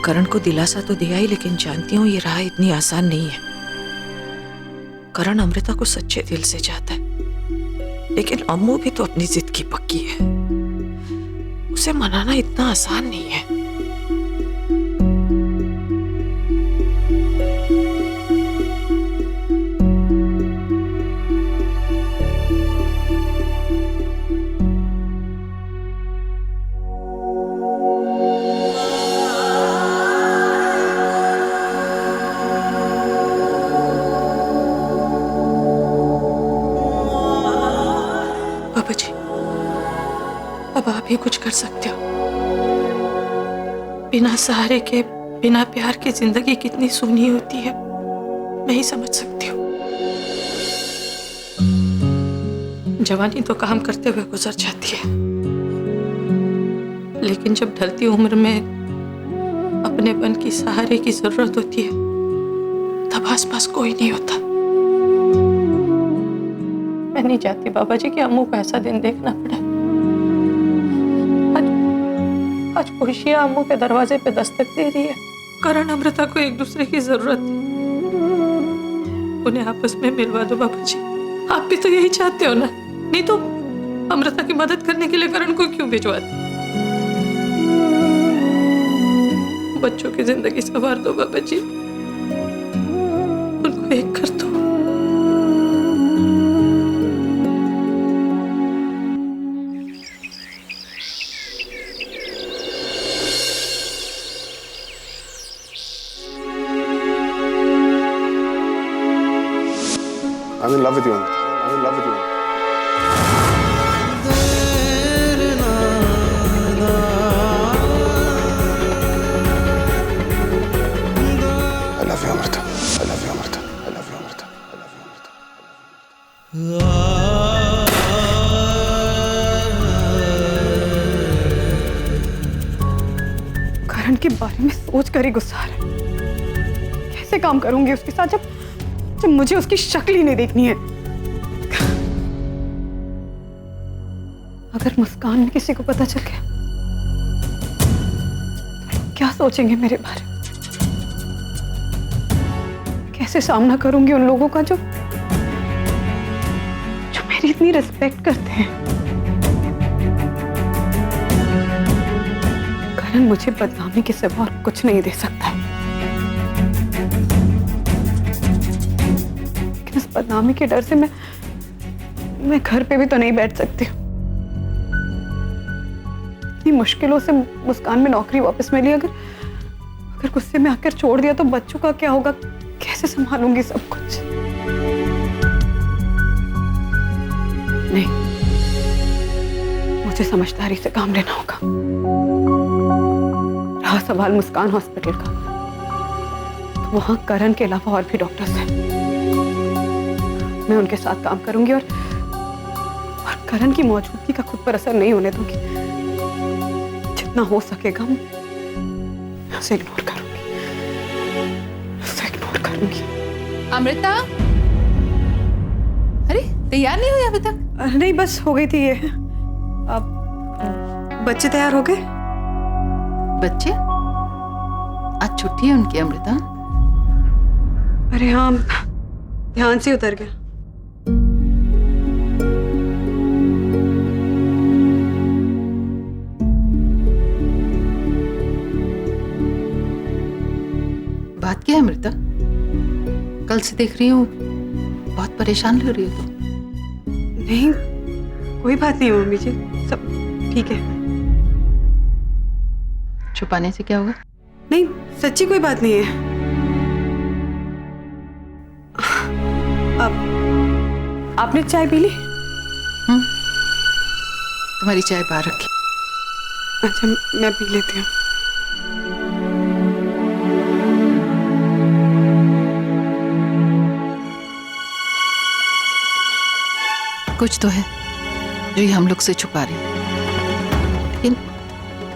करण को दिलासा तो दिया ही, लेकिन जानती हूँ ये राह इतनी आसान नहीं है। करण अमृता को सच्चे दिल से चाहता है, लेकिन अम्मू भी तो अपनी जिद की पक्की है। उसे मनाना इतना आसान नहीं है। बाबा जी, अब आप ही कुछ कर सकते हो। बिना सहारे के, बिना प्यार के जिंदगी कितनी सूनी होती है, मैं ही समझ सकती हूँ। जवानी तो काम करते हुए गुजर जाती है, लेकिन जब ढलती उम्र में अपनेपन की, सहारे की जरूरत होती है, तब आसपास कोई नहीं होता। मैं नहीं चाहती बाबा जी कि अम्मू को ऐसा दिन देखना पड़े। आज खुशियां अम्मू के दरवाजे पे दस्तक दे रही है। करण अमृता को एक दूसरे की जरूरत है, उन्हें आपस में मिलवा दो बाबा जी। आप भी तो यही चाहते हो ना? नहीं तो अमृता की मदद करने के लिए करण को क्यों भिजवाते? बच्चों की जिंदगी संवार दो बाबा जी, उनको एक कर दो। I'm in love with you. I'm in love with you. I love you, Amrita. I love you, Amrita. I love you, Amrita. I love you, Amrita. करण के बारे में सोच कर ही गुस्सा आ रहा है। कैसे काम करूंगी उसके साथ जब मुझे उसकी शक्ल ही नहीं देखनी है। अगर मुस्कान में किसी को पता चल गया तो क्या सोचेंगे मेरे बारे में? कैसे सामना करूंगी उन लोगों का जो मेरी इतनी रिस्पेक्ट करते हैं? करण मुझे बदनामी के सिवा और कुछ नहीं दे सकता है। बदनामी के डर से मैं घर पे भी तो नहीं बैठ सकती। इतनी मुश्किलों से मुस्कान में नौकरी वापस मिली, अगर गुस्से में आकर छोड़ दिया तो बच्चों का क्या होगा? कैसे संभालूंगी सब कुछ? नहीं, मुझे समझदारी से काम लेना होगा। रहा सवाल मुस्कान हॉस्पिटल का, तो वहां करण के अलावा और भी डॉक्टर्स हैं। मैं उनके साथ काम करूंगी और करण की मौजूदगी का खुद पर असर नहीं होने दूंगी। जितना हो सकेगा मैं उसे इग्नोर करूंगी। अमृता, अरे तैयार नहीं हुई अभी तक? नहीं, बस हो गई थी ये। अब बच्चे तैयार हो गए? बच्चे? आज छुट्टी है उनकी अमृता। अरे हाँ, ध्यान से उतर गया। बात क्या है अमृता? कल से देख रही हूँ बहुत परेशान लग रही हो तुम। नहीं, कोई बात नहीं मम्मी जी, सब ठीक है। छुपाने से क्या होगा? नहीं, सच्ची कोई बात नहीं है। अब आपने चाय पी ली? तुम्हारी चाय बाहर रखी। अच्छा, मैं पी लेती हूँ। कुछ तो है जो ये हम लोग से छुपा रही है, लेकिन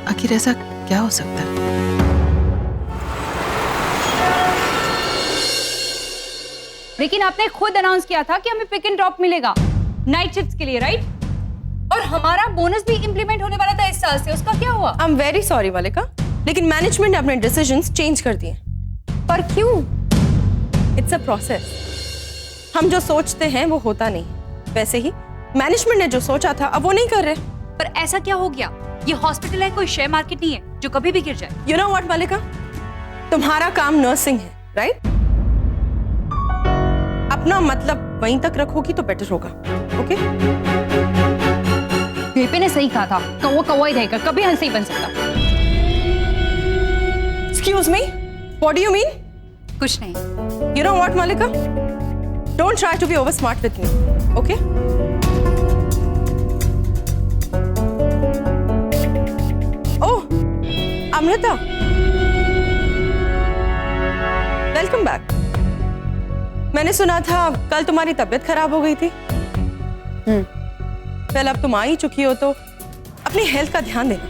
आखिर ऐसा क्या हो सकता है? लेकिन आपने खुद अनाउंस किया था कि हमें पिक एंड ड्रॉप मिलेगा नाइट शिफ्ट्स के लिए, राइट? और हमारा बोनस भी इंप्लीमेंट होने वाला था इस साल से, उसका क्या हुआ? आई एम वेरी सॉरी मालिका, लेकिन मैनेजमेंट ने अपने डिसीजंस चेंज कर दिए। पर क्यों? It's a process. हम जो सोचते हैं वो होता नहीं, वैसे ही मैनेजमेंट ने जो सोचा था अब वो नहीं कर रहे। पर ऐसा क्या हो गया? ये हॉस्पिटल है, कोई शेयर मार्केट नहीं है जो कभी भी गिर जाए। यू नो व्हाट मल्लिका, तुम्हारा काम नर्सिंग है, राइट? अपना मतलब वहीं तक रखोगी तो बेटर होगा, ओके? बेबे ने सही कहा था, कौवा कौवा ही रहेगा, कभी हंस नहीं बन सकता। Excuse me, what do you mean? कुछ नहीं। You know what, Malika? Don't try to be over smart with me, okay? Oh, Amrita. Welcome back. मैंने सुना था कल तुम्हारी तबीयत खराब हो गई थी। पहले अब तुम आ ही चुकी हो तो अपनी हेल्थ का ध्यान देना।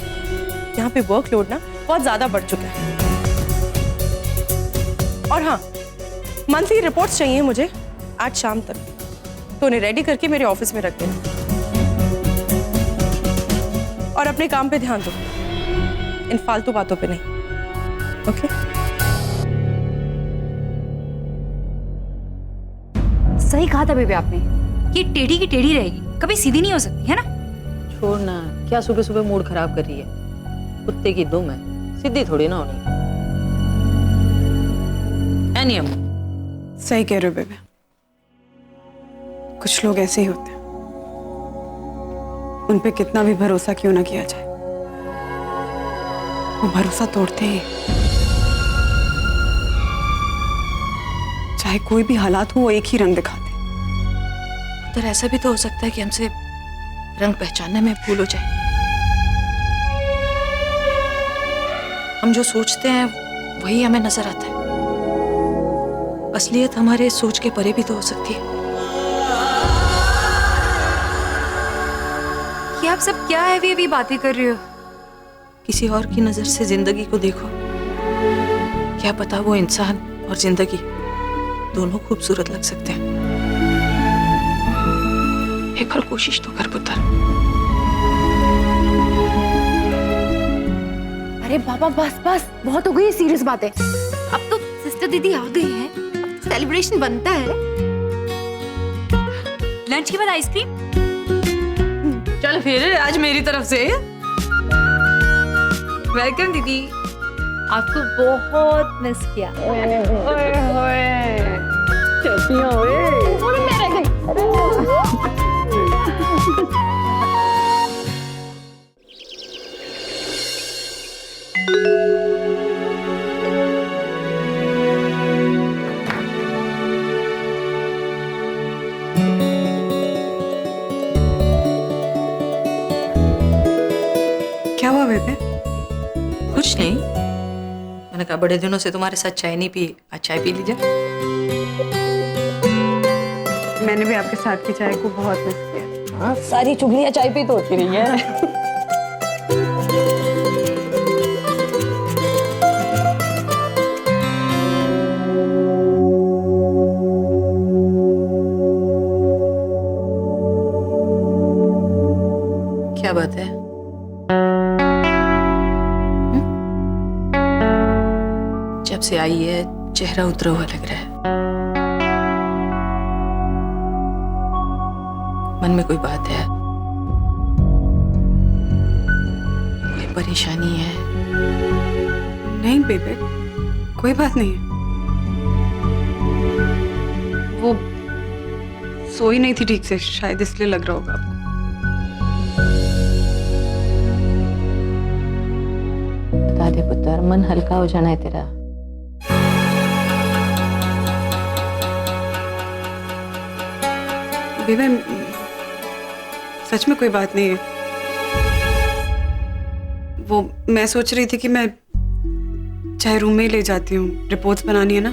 यहाँ पे वर्कलोड ना बहुत ज्यादा बढ़ चुका है। और हाँ, मंथली रिपोर्ट्स चाहिए मुझे आज शाम तक, तो उन्हें रेडी करके मेरे ऑफिस में रख देना। और अपने काम पे ध्यान दो, इन फालतू बातों पे नहीं, ओके? सही कहा था बेबे आपने, ये टेढ़ी की टेढ़ी रहेगी, कभी सीधी नहीं हो सकती, है ना? छोड़ ना, क्या सुबह सुबह मूड खराब कर रही है? कुत्ते की दुम है, सीधी थोड़ी ना होनी। नियम सही कह रहे हो बेबे, कुछ लोग ऐसे ही होते हैं, उन पे कितना भी भरोसा क्यों ना किया जाए, वो भरोसा तोड़ते ही। चाहे कोई भी हालात हो, वो एक ही रंग दिखाते। तो ऐसा भी तो हो सकता है कि हमसे रंग पहचानने में भूल हो जाए। हम जो सोचते हैं वही हमें नजर आता है। असलियत हमारे सोच के परे भी तो हो सकती है। ये आप सब क्या है भी बातें कर रहे हो? किसी और की नजर से जिंदगी को देखो, क्या पता वो इंसान और जिंदगी दोनों खूबसूरत लग सकते हैं। एक बार कोशिश तो कर पुत्र। अरे बाबा बस बस, बहुत हो गई सीरियस बातें। अब तो सिस्टर दीदी आ गई हैं, सेलिब्रेशन बनता है। लंच के बाद आइसक्रीम? चल फिर आज मेरी तरफ से वेलकम दीदी, आपको बहुत मिस किया। क्या हुआ बेबे? कुछ नहीं, मैंने कहा बड़े दिनों से तुम्हारे साथ चाय नहीं पी, आज चाय पी लीजिए। मैंने भी आपके साथ की चाय को बहुत मिस किया। हाँ, सारी चुगलियां चाय पे तो होती रही है। क्या बात है? जब से आई है चेहरा उतरा हुआ लग रहा है। मन में कोई बात है? कोई परेशानी है? नहीं बेबे, कोई बात नहीं है। वो सोई नहीं थी ठीक से, शायद इसलिए लग रहा होगा आपको। बता दे पुत्र, मन हल्का हो जाना है तेरा। बेबे सच में कोई बात नहीं है। वो मैं सोच रही थी कि मैं चाहे रूम में ही ले जाती हूँ, रिपोर्ट्स बनानी है ना।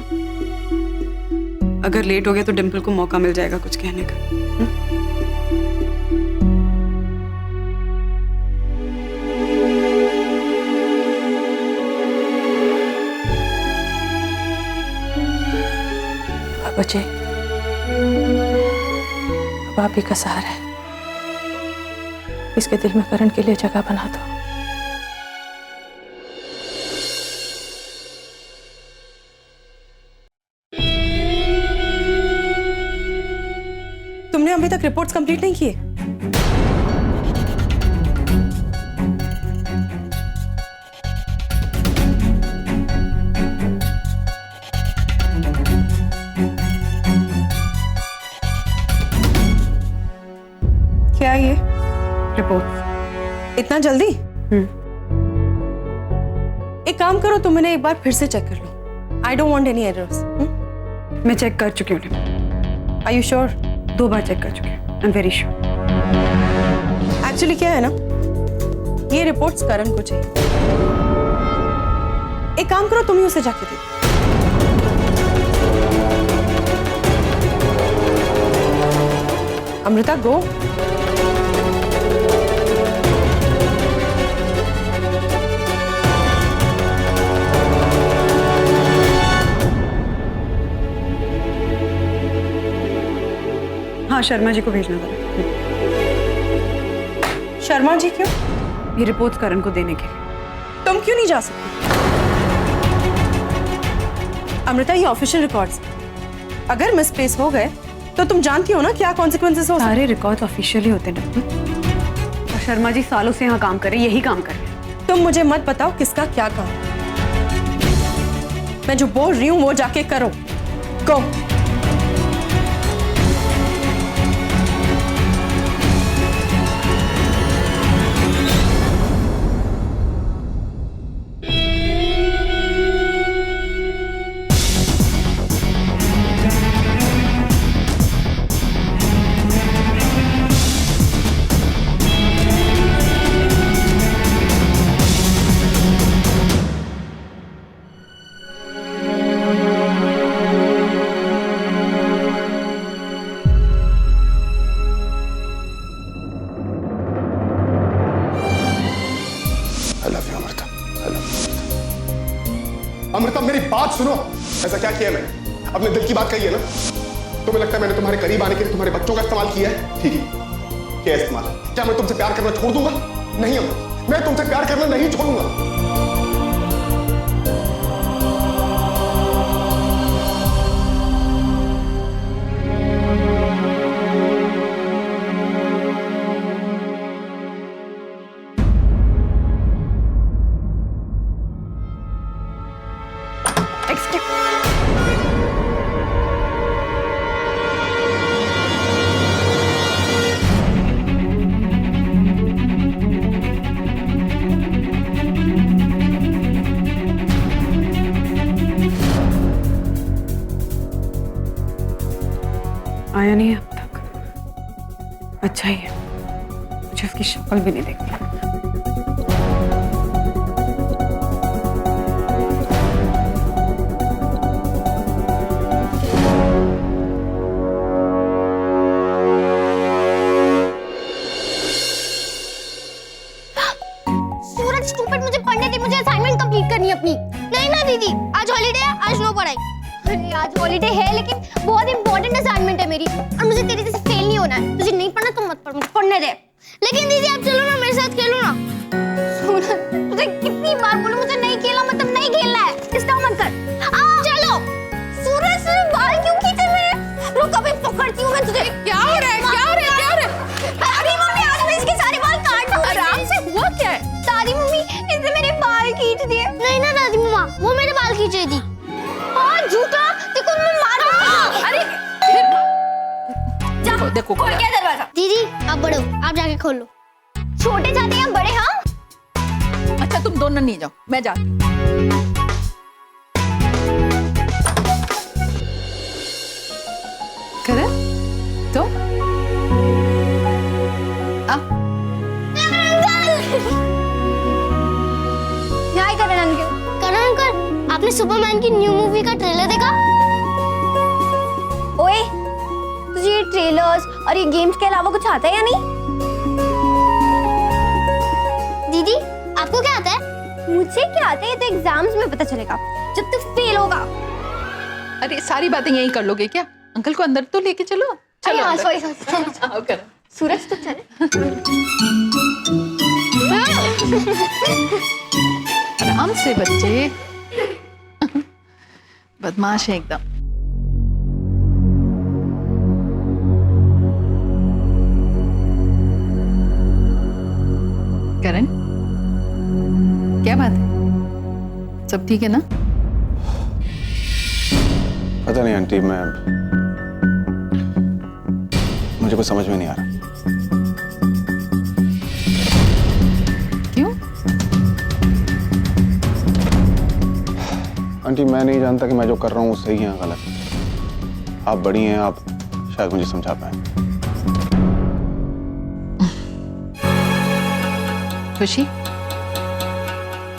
अगर लेट हो गया तो डिम्पल को मौका मिल जाएगा कुछ कहने का। बचे अब आप ही का सहारा है, इसके दिल में करण के लिए जगह बना दो। हमने अभी तक रिपोर्ट्स कंप्लीट नहीं किए। क्या है ये रिपोर्ट। इतना जल्दी? एक काम करो, तुम इन्हें एक बार फिर से चेक कर लो। I don't want any errors. मैं चेक कर चुकी हूँ। Are you sure? 2 बार चेक कर चुकी हूँ। I am very sure. Actually क्या है ना, ये रिपोर्ट्स करण को चाहिए। एक काम करो, तुम ही उसे जाके दे। अमृता गो। हाँ, शर्मा जी को भेजना था। शर्मा जी क्यों? ये रिपोर्ट्स करण को देने के लिए। तुम क्यों नहीं जा सकती? अमृता, ये ऑफिशियल रिकॉर्ड्स, अगर मिसप्लेस हो गए तो तुम जानती हो ना क्या कॉन्सिक्वेंसेस हो। सारे रिकॉर्ड्स ऑफिशियली होते हैं डॉक्टर। और शर्मा जी सालों से यहाँ काम कर रहे हैं, यही काम कर रहे हैं। तुम मुझे मत बताओ किसका क्या काम। मैं जो बोल रही हूँ वो जाके करो। गो। अमृता, मेरी बात सुनो। ऐसा क्या किया मैंने? अपने दिल की बात कही है ना। तुम्हें लगता है मैंने तुम्हारे करीब आने के लिए तुम्हारे बच्चों का इस्तेमाल किया है? ठीक है, क्या इस्तेमाल? क्या मैं तुमसे प्यार करना छोड़ दूंगा? नहीं अमृता, मैं तुमसे प्यार करना नहीं छोड़ूंगा। आया नहीं है अब तक। अच्छा ही है, मुझे उसकी शक्ल भी नहीं देखती। सूरज स्टूपिड, मुझे पढ़ने दे, मुझे असाइनमेंट कंप्लीट करनी है अपनी। नहीं ना दीदी, आज हॉलीडे है, आज नो पढ़ाई। अरे आज हॉलीडे है लेकिन बहुत इंपॉर्टेंट असाइनमेंट है मेरी और मुझे तेरे जैसे फेल नहीं होना है। तुझे नहीं पढ़ना तो मत पढ़, मुझे पढ़ने दे। लेकिन दीदी आप चलो ना, मेरे साथ खेलो ना। सूरज, तुझे कितनी बार बोलूं, मुझे नहीं खेलना मतलब नहीं खेलना है। डिस्टर्ब मत कर। चलो। सूरज, बाल क्यों खींचे मेरे? रुक, अभी पकड़ती हूँ मैं तुझे। क्या हो रहा है? क्या हो रहा है? क्या हो रहा है? अरे मम्मी, आज मैं इसके सारे बाल काट दूंगी। आराम से, हुआ क्या है? दादी मम्मी, इसने मेरे बाल खींच दिए। नहीं ना दादी मम्मा, वो मेरे बाल खींच रही थी। झूठा, देखो मैं मारूंगा। अरे देखो देखो खोल क्या दरवाजा। दीदी आप बड़े हो, आप जाके खोल लो। छोटे जाते हैं, बड़े हम। अच्छा तुम दोनों नहीं जाओ, मैं जाती। करण तो यहाँ करण अंकल। करण अंकल, आपने सुपरमैन की न्यू मूवी का ट्रेलर देखा? ओए, तुझे ये ट्रेलर्स और ये गेम्स के अलावा कुछ आता है या नहीं? दीदी आपको क्या आता है? मुझे क्या आता है ये तो एग्जाम्स में पता चलेगा, जब तू फेल होगा। अरे सारी बातें यही कर लोगे क्या? अंकल को अंदर तो लेके चलो। चलो हाँ, अंदर। सॉरी। आओ करण। सूरज तो चले। आराम से बच्चे। बदमाश है एकदम। क्या बात है? सब ठीक है ना? पता नहीं आंटी, मुझे कुछ समझ में नहीं आ रहा। क्यों? आंटी मैं नहीं जानता कि मैं जो कर रहा हूँ वो सही है या गलत। आप बड़ी हैं, आप शायद मुझे समझा पाए। खुशी,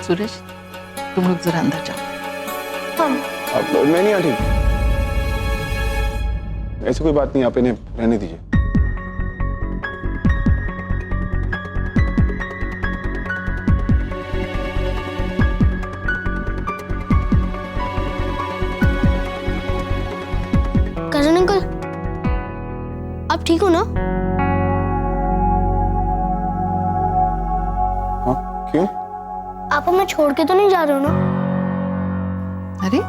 सूरज, तुम लोग जरा अंदर जाओ। नहीं आंटी, ऐसी कोई बात नहीं, आप इन्हें रहने दीजिए। करण अंकल, आप ठीक हो ना? हाँ, क्यों? आप हमें छोड़ के तो नहीं जा रहे हो ना? अरे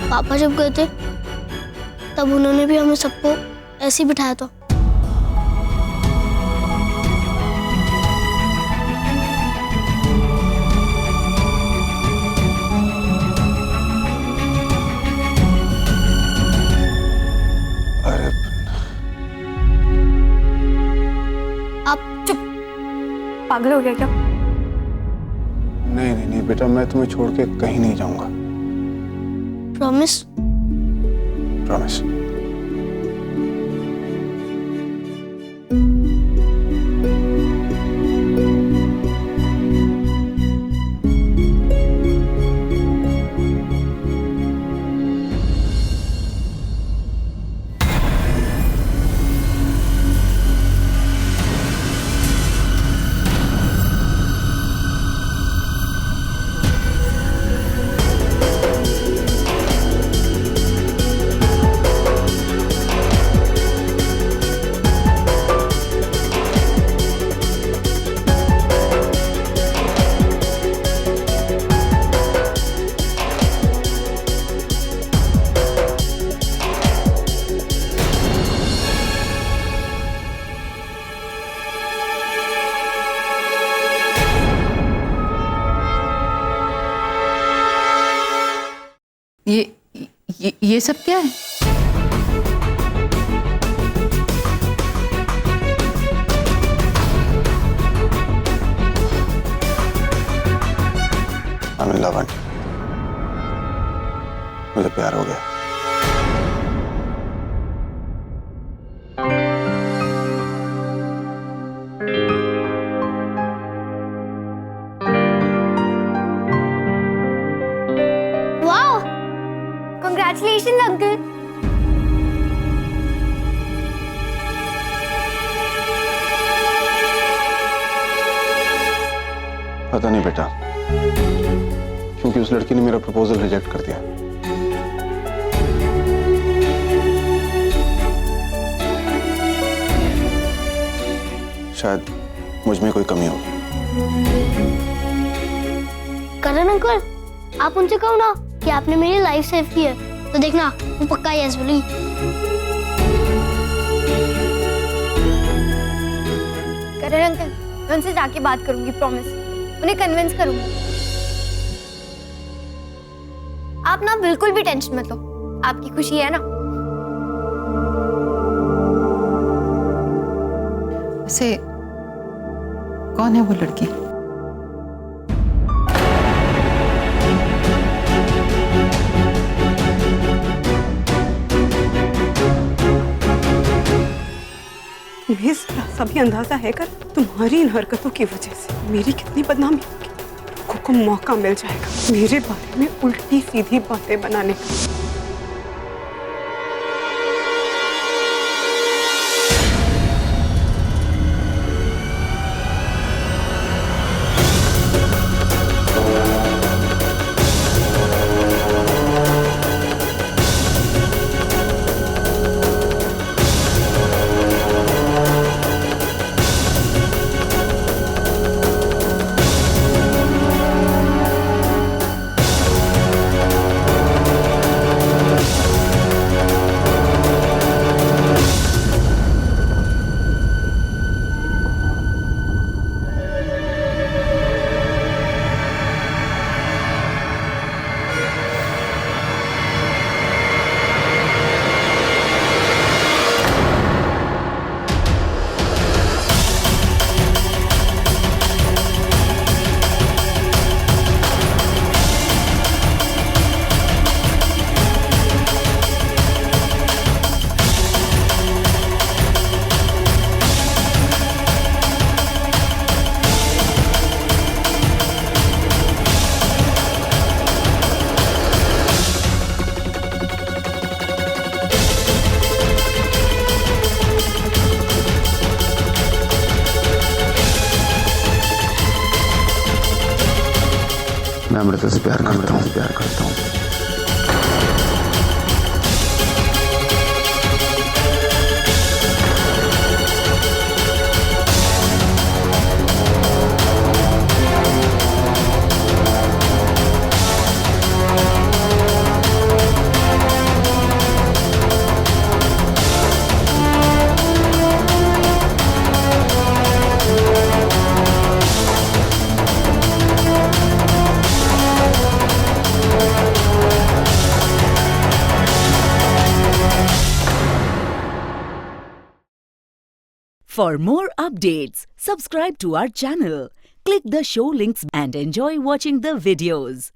पापा जब गए थे तब उन्होंने भी हमें सबको ऐसे ही बिठाया था। अरे आप चुप। पागल हो गया क्या? नहीं नहीं नहीं बेटा, मैं तुम्हें छोड़ के कहीं नहीं जाऊंगा। प्रॉमिस? प्रॉमिस। ये सब क्या है? I'm in love, aunty. मुझे प्यार हो गया। वाह! Congratulations, uncle. पता नहीं बेटा, क्योंकि उस लड़की ने मेरा प्रपोजल रिजेक्ट कर दिया। शायद मुझ में कोई कमी होगी। करण अंकल, आप उनसे कहो ना कि आपने मेरी लाइफ सेव की है, तो देखना वो पक्का यस बोली। करण अंकल, मैं उनसे जाके बात करूंगी, प्रॉमिस। उन्हें कन्विंस करूंगी। आप ना बिल्कुल भी टेंशन मत लो, आपकी खुशी है ना। वैसे कौन है वो लड़की? तुम्हें जरा सा भी अंदाजा है कर, तुम्हारी इन हरकतों की वजह से मेरी कितनी बदनामी होगी। लोगों को मौका मिल जाएगा मेरे बारे में उल्टी सीधी बातें बनाने का। अमृता से प्यार करता हूँ। For more updates, subscribe to our channel, click the show links and enjoy watching the videos.